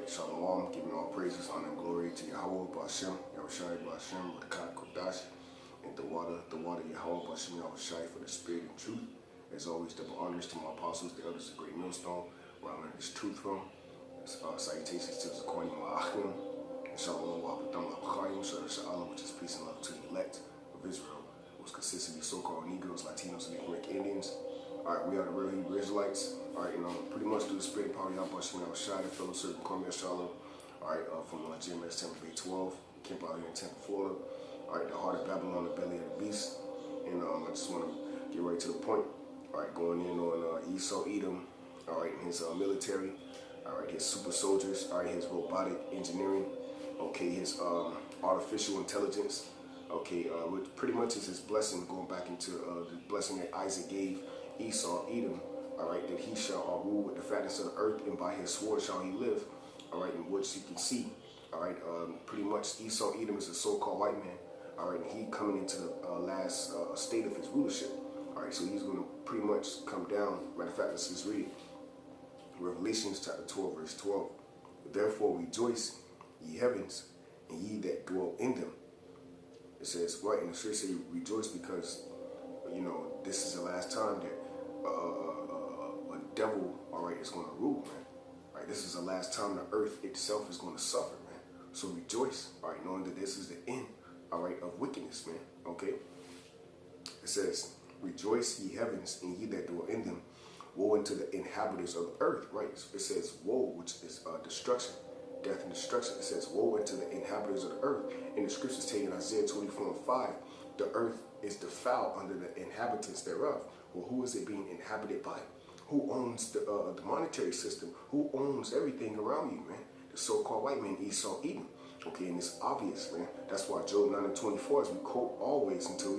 right, Shalom, giving all praises, honor, and glory to Yahweh, Ba'ashem, Yahushai, Ba'ashem, Barakat, Kodash, and the water, Yahweh, Ba'ashem, Yahushai, for the spirit and truth. As always, double honors to my apostles, the elders of Great Millstone, where I learned this truth from. Salutations to Zakwani Ma'achim, and Shalom, Wa'abadam, Wa'abachayim, Shalom, which is peace and love to the elect of Israel, was consistently so-called Negroes, Latinos, and American Indians. Alright, we are the real Hebrew Israelites. Alright, pretty much through the spirit and power of Yahweh Ba'ashem Yahushai, fellow servant Kwame Shalom. Alright, from GMS Tampa Bay 12, camp out here in Tampa, Florida. Alright, the heart of Babylon, the belly of the beast. And I just want to get right to the point. Alright, going in on Esau Edom. Alright, his military. Alright, his super soldiers. Alright, his robotic engineering. Okay, his artificial intelligence. Okay, which pretty much is his blessing, going back into the blessing that Isaac gave Esau, Edom, all right, that he shall rule with the fatness of the earth, and by his sword shall he live, all right, in which you can see, all right, pretty much Esau, Edom is a so-called white man, all right, and he coming into the last state of his rulership, all right, so he's going to pretty much come down. Matter of fact, let's just read Revelations chapter 12, verse 12. Therefore rejoice, ye heavens, and ye that dwell in them. It says, right, and the scripture say rejoice because, this is the last time that a devil, all right, is going to rule, man. Right, this is the last time the earth itself is going to suffer, man. So rejoice, all right, knowing that this is the end, all right, of wickedness, man. Okay. It says, rejoice, ye heavens, and ye that dwell in them. Woe unto the inhabitants of the earth, right? It says woe, which is destruction, death and destruction. It says woe unto the inhabitants of the earth. And the scriptures tell you in Isaiah 24:5, the earth is defiled under the inhabitants thereof. Well, who is it being inhabited by? Who owns the monetary system? Who owns everything around you, man? The so-called white man, Esau, Edom. Okay, and it's obvious, man. That's why Job 9:24, as we quote always until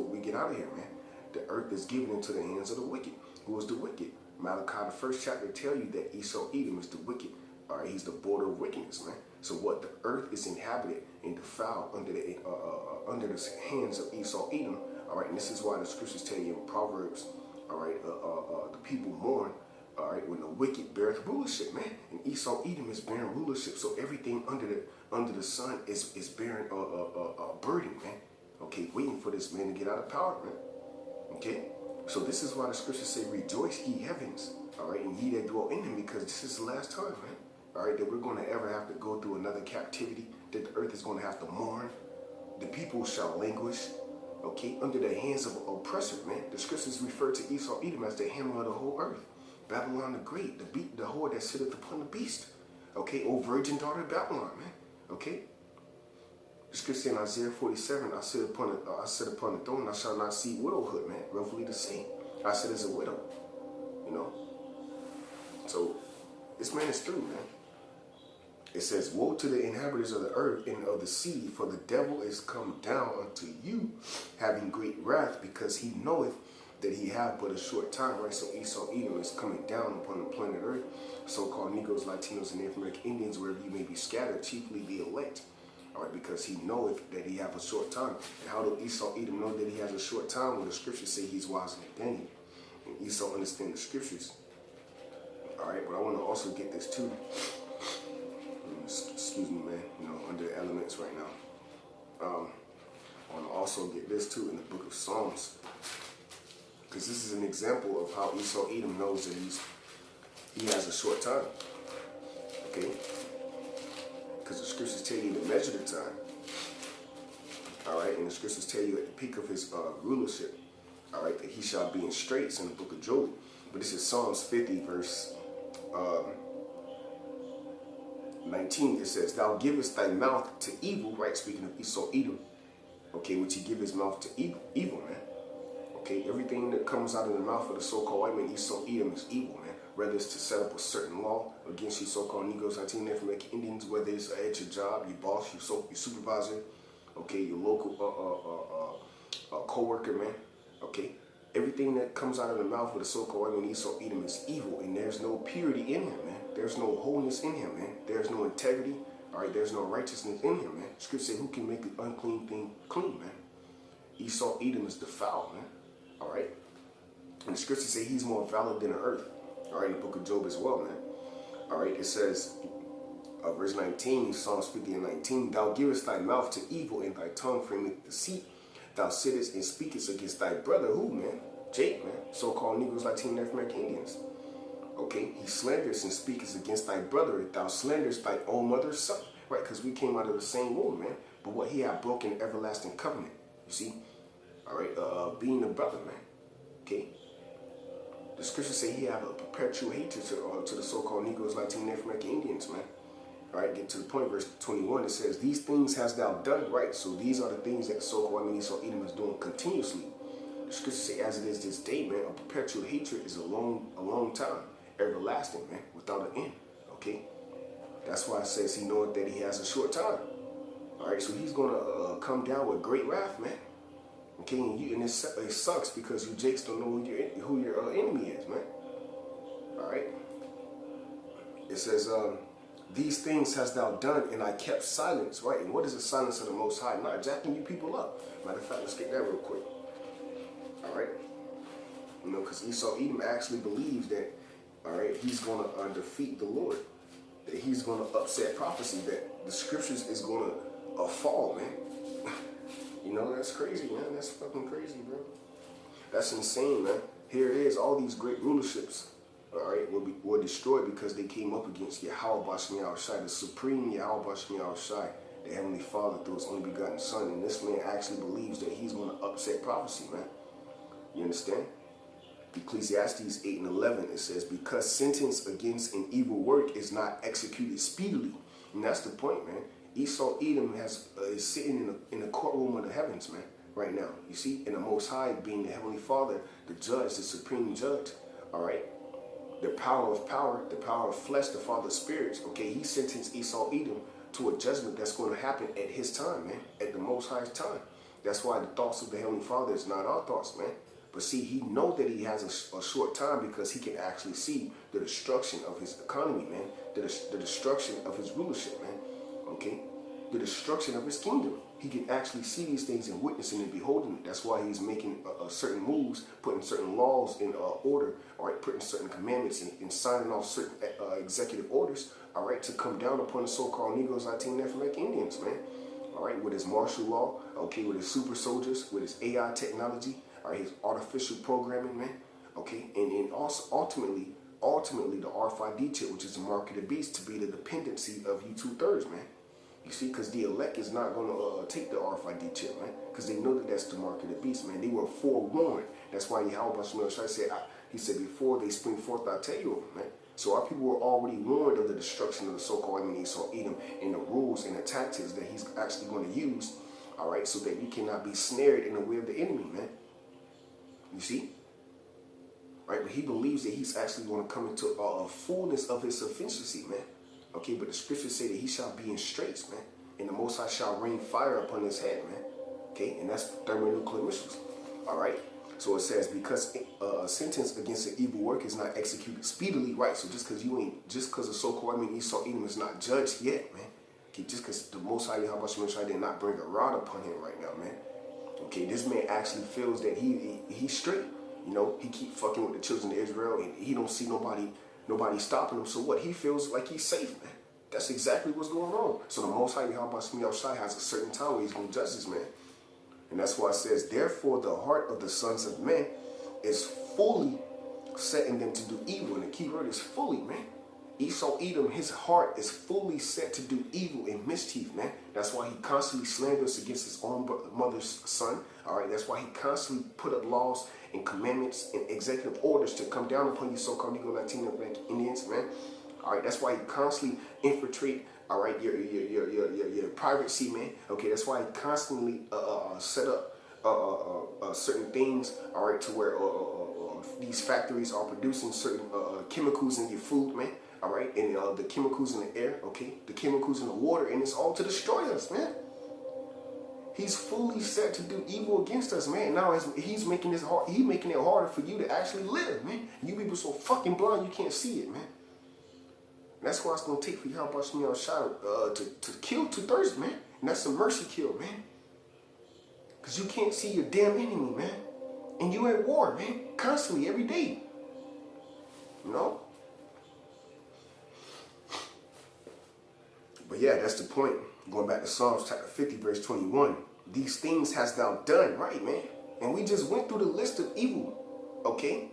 we get out of here, man. The earth is given into the hands of the wicked. Who is the wicked? Malachi, the first chapter, tell you that Esau, Edom is the wicked. All right, he's the border of wickedness, man. So what? The earth is inhabited and defiled under the hands of Esau, Edom. All right, and this is why the scriptures tell you in Proverbs, all right, the people mourn, all right, when the wicked beareth rulership, man. And Esau, Edom is bearing rulership. So everything under the sun is bearing a burden, man. Okay, waiting for this man to get out of power, man. Okay, so this is why the scriptures say, rejoice, ye heavens, all right, and ye that dwell in them, because this is the last time, man. All right, that we're going to ever have to go through another captivity, that the earth is going to have to mourn. The people shall languish, okay, under the hands of an oppressor, man. The scriptures refer to Esau, Edom as the hammer of the whole earth. Babylon the Great, the whore that sitteth upon the beast. Okay, O virgin daughter of Babylon, man. Okay. The scripture in Isaiah 47, I sit upon the throne, I shall not see widowhood, man. Roughly the same. I sit as a widow, So this man is through, man. It says, woe to the inhabitants of the earth and of the sea, for the devil is come down unto you, having great wrath, because he knoweth that he have but a short time, right? So Esau, Edom is coming down upon the planet earth, so-called Negroes, Latinos, and Native American Indians, wherever you may be scattered, chiefly the elect, all right, because he knoweth that he have a short time. And how do Esau, Edom know that he has a short time? Well, the scriptures say he's wiser than Daniel, and Esau understands the scriptures, all right? But I want to also get this too. Excuse me, man, under the elements right now. I want to also get this too in the book of Psalms, because this is an example of how Esau, Edom knows that he has a short time, okay? Because the scriptures tell you to measure the time, all right? And the scriptures tell you at the peak of his rulership, all right, that he shall be in straits in the book of Job. But this is Psalms 50, verse 19, it says, thou givest thy mouth to evil, right? Speaking of Esau, Edom, okay, which he give his mouth to evil, man. Okay, everything that comes out of the mouth of the so-called white man, Esau, Edom, is evil, man. Whether it's to set up a certain law against you so-called Negroes, Latino, Native American Indians, whether it's at your job, your boss, your supervisor, okay, your local co-worker, man, okay. Everything that comes out of the mouth of the so-called white man, Esau, Edom, is evil, and there's no purity in him, man. There's no wholeness in him, man. There's no integrity, all right? There's no righteousness in him, man. Scripture say, who can make an unclean thing clean, man? Esau, Edom is defiled, man, all right? And the scripture say he's more valid than the earth, all right? In the book of Job as well, man. All right, it says, verse 19, Psalms 50 and 19, thou givest thy mouth to evil and thy tongue frameth deceit. Thou sittest and speakest against thy brother. Who, man? Jake, man. So-called Negroes, Latino, Native American Indians. Okay, he slanders and speaks against thy brother. Thou slanders thy own mother's son. Right, because we came out of the same womb, man. But what, he had broken everlasting covenant. You see? All right, being a brother, man. Okay? The scriptures say he have a perpetual hatred to the so-called Negroes, Latino, Native American Indians, man. All right, get to the point, verse 21, it says, these things hast thou done, right? So these are the things that the so-called Esau Edom is doing continuously. The scriptures say, as it is this day, man, a perpetual hatred is a long time, everlasting, man, without an end, okay? That's why it says he knoweth that he has a short time. All right, so he's going to come down with great wrath, man. Okay, and it sucks because you Jakes don't know who your enemy is, man. All right. It says, these things hast thou done, and I kept silence, right? And what is the silence of the Most High? Not jacking you people up. Matter of fact, let's get that real quick. All right. You know, because Esau Edom actually believes that, all right, he's going to defeat the Lord. That he's going to upset prophecy, that the scriptures is going to fall, man. You know, that's crazy, man. That's fucking crazy, bro. That's insane, man. Here it is. All these great rulerships, all right, were destroyed because they came up against Yahweh Bashmi Al-Shai, the supreme Yahweh Bashmi Al-Shai, the Heavenly Father through his only begotten Son. And this man actually believes that he's going to upset prophecy, man. You understand? Ecclesiastes 8 and 11, it says, because sentence against an evil work is not executed speedily. And that's the point, man. Esau Edom is sitting in the courtroom of the heavens, man, right now. You see, and the Most High being the Heavenly Father, the judge, the supreme judge, all right? The power of power, the power of flesh, the Father of spirits, okay? He sentenced Esau Edom to a judgment that's going to happen at his time, man, at the Most High's time. That's why the thoughts of the Heavenly Father is not our thoughts, man. But see, he knows that he has a short time because he can actually see the destruction of his economy, man, the destruction of his rulership, man. Okay, the destruction of his kingdom. He can actually see these things and witnessing and beholding it. That's why he's making certain moves, putting certain laws in order, all right, putting certain commandments and signing off certain executive orders, all right, to come down upon the so-called Negroes, Latino, Native American Indians, man. All right, with his martial law, okay, with his super soldiers, with his AI technology, all right, his artificial programming, man. Okay, and also ultimately the R5D chip, which is the mark of the beast, to be the dependency of you 2/3, man. You see, because the elect is not going to take the RFID chip, man, because they know that that's the mark of the beast, man. They were forewarned. That's why Yahweh said, he said, before they spring forth, I'll tell you, man. So our people were already warned of the destruction of the so-called Esau Edom and the rules and the tactics that he's actually going to use, all right, so that you cannot be snared in the way of the enemy, man. You see? Right, but he believes that he's actually going to come into a fullness of his sufficiency, man. Okay, but the scriptures say that he shall be in straits, man. And the Most High shall rain fire upon his head, man. Okay, and that's thermonuclear missiles. All right. So it says, because a sentence against an evil work is not executed speedily, right? So just because the so-called Esau Edom is not judged yet, man. Okay, just because the Most High Yahweh did not bring a rod upon him right now, man. Okay, this man actually feels that he's straight. You know, he keep fucking with the children of Israel, and he don't see nobody stopping him. So what? He feels like he's safe, man. That's exactly what's going on. So the Most High Yahweh Shai has a certain time where he's going to judge this man. And that's why it says, therefore the heart of the sons of men is fully set in them to do evil. And the key word is fully, man. Esau Edom, his heart is fully set to do evil and mischief, man. That's why he constantly slanders against his own mother's son. All right, that's why he constantly put up laws and commandments and executive orders to come down upon you so-called Negro, Latino, Black Indians, man. All right, that's why he constantly infiltrate, all right, your privacy, man. Okay, that's why he constantly set up certain things, all right, to where these factories are producing certain chemicals in your food, man. All right, and the chemicals in the air, okay, the chemicals in the water, and it's all to destroy us, man. He's fully set to do evil against us, man. Now he's making it harder for you to actually live, man. You people so fucking blind you can't see it, man. And that's why it's gonna take for y'all about me on shot to kill 2/3, man. And that's a mercy kill, man. Cause you can't see your damn enemy, man. And you at war, man, constantly, every day. You know? But yeah, that's the point. Going back to Psalms chapter 50, verse 21. These things hast thou done, right, man? And we just went through the list of evil, okay?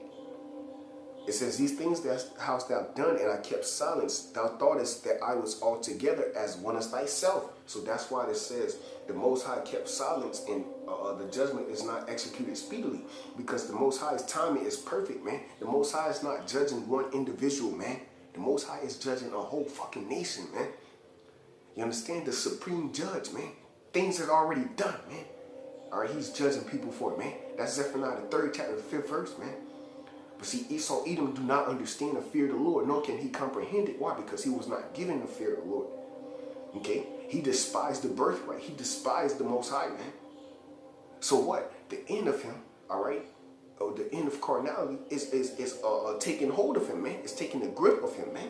It says, these things that hast thou done, and I kept silence. Thou thoughtest that I was altogether as one as thyself. So that's why it says the Most High kept silence, and the judgment is not executed speedily, because the Most High's timing is perfect, man. The Most High is not judging one individual, man. The Most High is judging a whole fucking nation, man. You understand? The supreme judge, man. Things are already done, man. All right, he's judging people for it, man. That's Zephaniah, the 3rd chapter, the 5th verse, man. But see, Esau, Edom do not understand the fear of the Lord, nor can he comprehend it. Why? Because he was not given the fear of the Lord. Okay? He despised the birthright. He despised the Most High, man. So what? The end of him, all right, or the end of carnality is taking hold of him, man. It's taking the grip of him, man.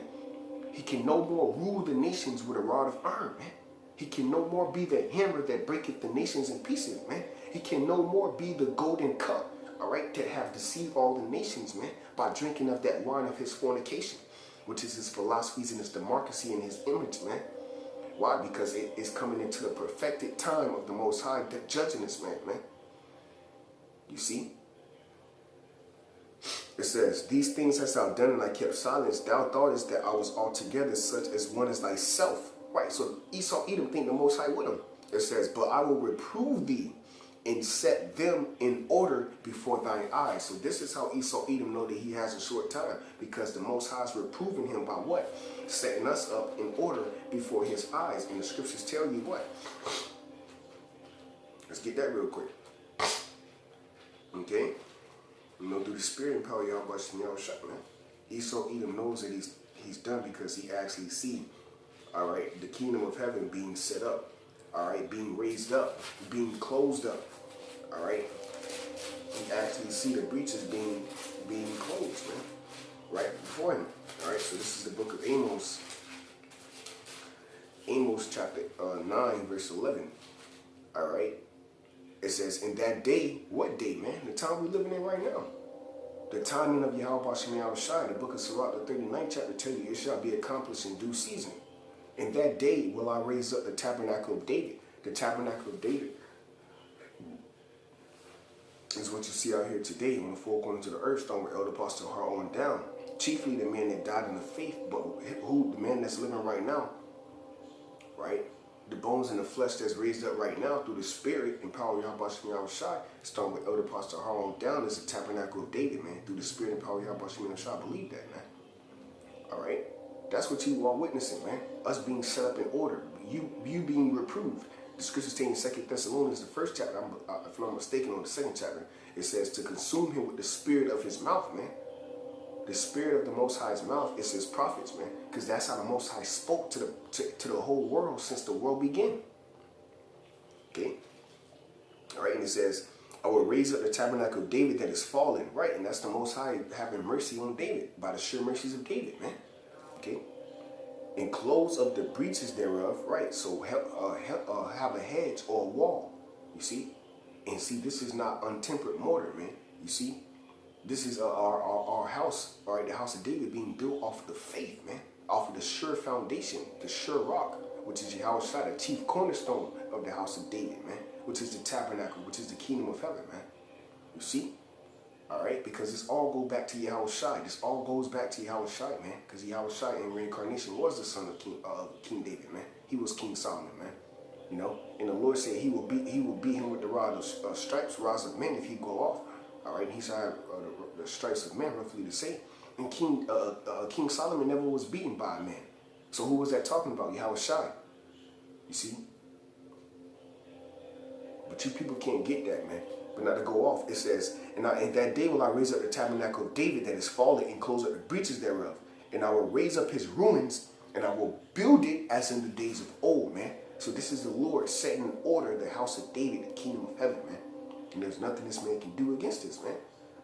He can no more rule the nations with a rod of iron, man. He can no more be the hammer that breaketh the nations in pieces, man. He can no more be the golden cup, all right, that have deceived all the nations, man, by drinking of that wine of his fornication, which is his philosophies and his democracy and his image, man. Why? Because it is coming into the perfected time of the Most High judging this man, man. You see? It says, these things hast thou done, and I kept silence. Thou thoughtest that I was altogether such as one as thyself. Right, so Esau, Edom think the Most High with him. It says, but I will reprove thee and set them in order before thine eyes. So this is how Esau, Edom know that he has a short time, because the Most High is reproving him by what? Setting us up in order before his eyes. And the scriptures tell you what? Let's get that real quick. Okay? You know, through the spirit and power, y'all watching y'all shut, man. Esau, Edom knows that he's done, because he actually see, all right, the kingdom of heaven being set up, all right, being raised up, being closed up, all right. He actually see the breaches being closed, man, right before him, all right. So this is the book of Amos, chapter 9, verse 11, all right. It says, in that day, what day, man? The time we're living in right now. The timing of Yahweh Bashem Yahushai, the book of Sirach, the 39th chapter, tell you it shall be accomplished in due season. In that day will I raise up the tabernacle of David. The tabernacle of David is what you see out here today on the four corners of the earth, starting with Elder Apostle Har on down. Chiefly the man that died in the faith, but who the man that's living right now, right? The bones and the flesh that's raised up right now through the spirit and power of Yahweh Shem Yahushai, starting with Elder Apostle Har on down, is the tabernacle of David, man. Through the spirit and power of Yahweh Shem Yahushai, believe that, man. All right? That's what you are witnessing, man. Us being set up in order. You being reproved. The scriptures say in 2 Thessalonians, the 1st chapter, if I'm not mistaken, on the 2nd chapter, it says to consume him with the spirit of his mouth, man. The spirit of the Most High's mouth is his prophets, man. Because that's how the Most High spoke to the whole world since the world began. Okay? All right, and it says, I will raise up the tabernacle of David that is fallen. Right, and that's the Most High having mercy on David by the sure mercies of David, man. Okay, and close up the breaches thereof, right? So have a hedge or a wall, you see, and see, this is not untempered mortar, man. You see, this is our house, all right, the house of David being built off of the faith, man, off of the sure foundation, the sure rock, which is Yahushua, the chief cornerstone of the house of David, man, which is the tabernacle, which is the kingdom of heaven, man. You see. All right, because this all go back to Yahushua. This all goes back to Yahushua, man. Because Yahushua in reincarnation was the son of King David, man. He was King Solomon, man. You know, and the Lord said he will beat him with the rod of stripes, rods of men if he go off. All right, and he shall have the stripes of men, roughly to say. And King Solomon never was beaten by a man. So who was that talking about? Yahushua. You see. But you people can't get that, man. But not to go off, it says, and in that day will I raise up the tabernacle of David that is fallen, and close up the breaches thereof. And I will raise up his ruins, and I will build it as in the days of old, man. So this is the Lord setting in order the house of David, the kingdom of heaven, man. And there's nothing this man can do against this, man.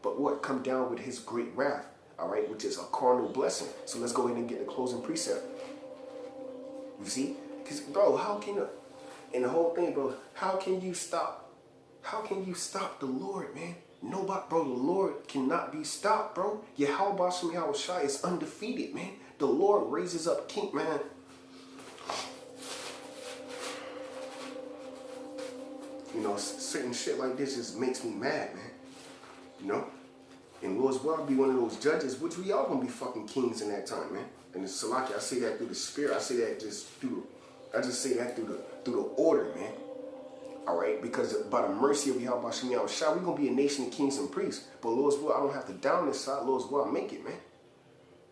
But what? Come down with his great wrath, all right, which is a carnal blessing. So let's go ahead and get the closing precept. You see? Because, bro, how can and the whole thing, bro, how can you stop? How can you stop the Lord, man? Nobody, bro, the Lord cannot be stopped, bro. Yahweh Bashem Yahushai is undefeated, man. The Lord raises up king, man. You know, certain shit like this just makes me mad, man. You know? And Lord's will be one of those judges, which we all gonna be fucking kings in that time, man. And it's Salaki, I say that through the spirit. I say that just through the order, man. Alright? Because by the mercy of Yahweh Hashem Yahweh Shai, we're gonna be a nation of kings and priests. But Lord's will, I don't have to down this side. Lord's will, I make it, man.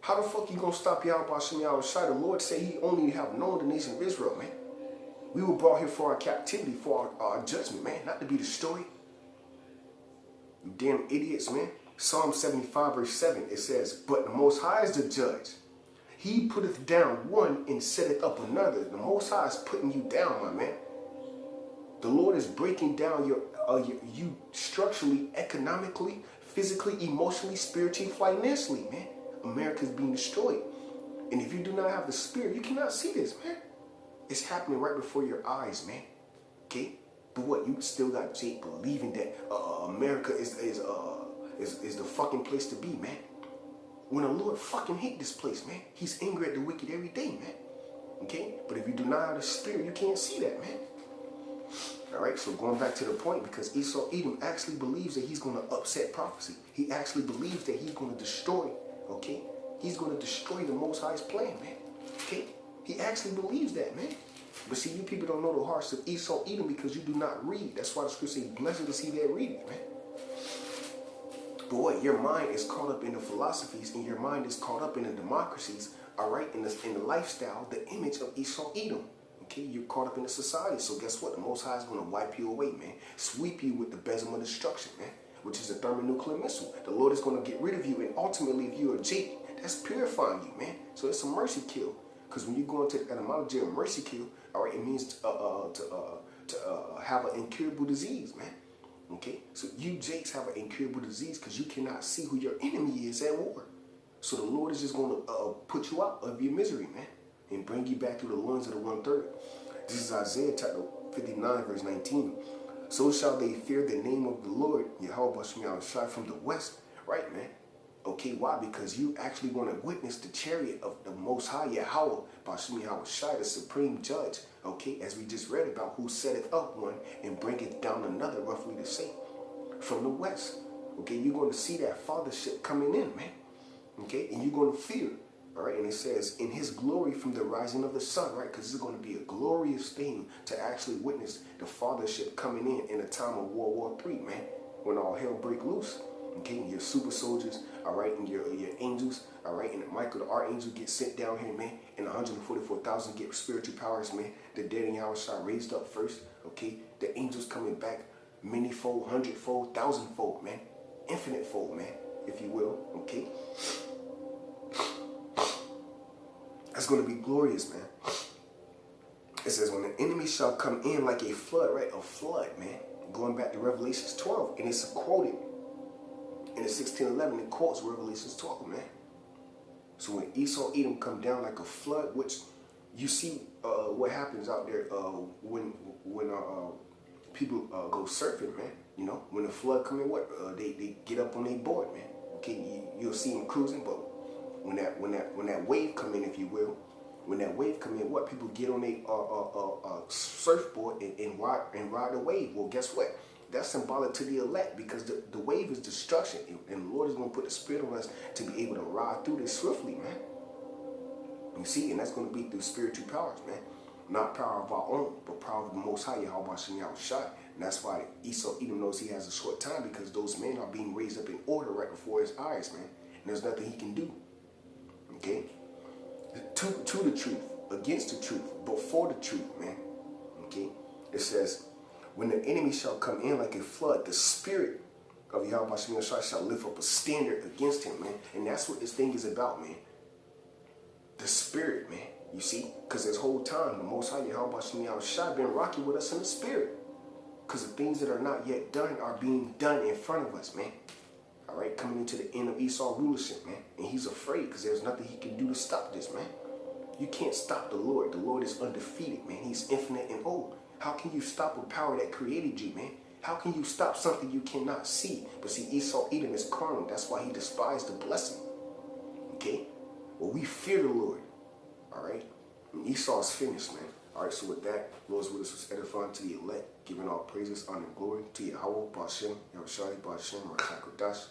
How the fuck you gonna stop Yahweh Hashem Yahweh Shai? The Lord said he only have known the nation of Israel, man. We were brought here for our captivity, for our judgment, man, not to be destroyed. You damn idiots, man. Psalm 75 verse 7, it says, but the Most High is the judge. He putteth down one and setteth up another. The Most High is putting you down, my man. The Lord is breaking down you structurally, economically, physically, emotionally, spiritually, financially, man. America is being destroyed. And if you do not have the spirit, you cannot see this, man. It's happening right before your eyes, man. Okay? But what, you still got Jake believing that America is the fucking place to be, man. When the Lord fucking hate this place, man. He's angry at the wicked every day, man. Okay? But if you do not have the spirit, you can't see that, man. Alright, so going back to the point, because Esau Edom actually believes that he's going to upset prophecy. He actually believes that he's going to destroy, okay? He's going to destroy the Most High's plan, man. Okay? He actually believes that, man. But see, you people don't know the hearts of Esau Edom because you do not read. That's why the scripture says, blessed is he that readeth, man. But what, your mind is caught up in the philosophies, and your mind is caught up in the democracies, all right, in the lifestyle, the image of Esau Edom. Okay, you're caught up in the society. So guess what? The Most High is going to wipe you away, man. Sweep you with the besom of destruction, man, which is a thermonuclear missile. The Lord is going to get rid of you, and ultimately, if you're a Jake, that's purifying you, man. So it's a mercy kill. Because when you go into the etymology of mercy kill, all right, it means to have an incurable disease, man. Okay, so you Jakes have an incurable disease because you cannot see who your enemy is at war. So the Lord is just going to put you out of your misery, man, and bring you back through the loins of the 1/3. This is Isaiah chapter 59, verse 19. So shall they fear the name of the Lord, Yahweh Shai, from the west, right, man? Okay, why? Because you actually want to witness the chariot of the Most High, Yahweh Bashim Yahweh Shai, the supreme judge, okay, as we just read about, who setteth up one and bringeth down another, roughly the same, from the west. Okay, you're going to see that fathership coming in, man. Okay, and you're going to fear, all right, and it says, in his glory from the rising of the sun, right, because it's going to be a glorious thing to actually witness the fathership coming in a time of World War III, man, when all hell break loose. Okay, your super soldiers, all right, and your angels, all right, and Michael the archangel gets sent down here, man, and 144,000 get spiritual powers, man. The dead in Yahweh Shai raised up first, okay. The angels coming back, many-fold, 100-fold, 1,000-fold, man, infinite-fold, man, if you will, okay. That's going to be glorious, man. It says, when the enemy shall come in like a flood, right, a flood, man. Going back to Revelations 12, and it's quoted. In the 16:11, it quotes Revelations 12, man. So when Esau Edom come down like a flood, which you see what happens out there when people go surfing, man. You know, when the flood come in, what they get up on their board, man. Okay, you'll see them cruising, but when that wave come in, if you will, when that wave come in, what people get on a surfboard and ride the wave. Well, guess what? That's symbolic to the elect, because the wave is destruction, and the Lord is going to put the spirit on us to be able to ride through this swiftly, man. You see, and that's going to be through spiritual powers, man. Not power of our own, but power of the Most High, Yahweh Hashem Yahweh Shai. And that's why Esau Edom knows he has a short time, because those men are being raised up in order right before his eyes, man. And there's nothing he can do. Okay? To the truth, against the truth, but for the truth, man. Okay? It says, when the enemy shall come in like a flood, the spirit of Yahweh Hashem Yahweh Shai shall lift up a standard against him, man. And that's what this thing is about, man. The spirit, man. You see? Because this whole time, the Most High Yahweh Hashem Yahweh Shai been rocking with us in the spirit. Because the things that are not yet done are being done in front of us, man. All right? Coming into the end of Esau rulership, man. And he's afraid because there's nothing he can do to stop this, man. You can't stop the Lord. The Lord is undefeated, man. He's infinite and old. How can you stop a power that created you, man? How can you stop something you cannot see? But see, Esau Edom is carnal. That's why he despised the blessing. Okay? Well, we fear the Lord. All right? And Esau's finished, man. Alright, so with that, Lord's witness was edifying to the elect, giving all praises, honor, and glory to Yahweh, Ba'ashem, Yahushai, Ba'ashem, Rakak Kodash,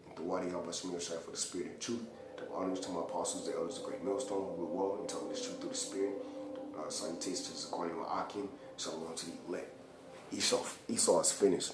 and the Wadi Yahweh Shai for the spirit and truth. Double honors to my apostles, the elders of Great Millstone, who will well and tell me this truth through the spirit. Salutations to Zaquani Akim, shalom to the elect. Esau is finished.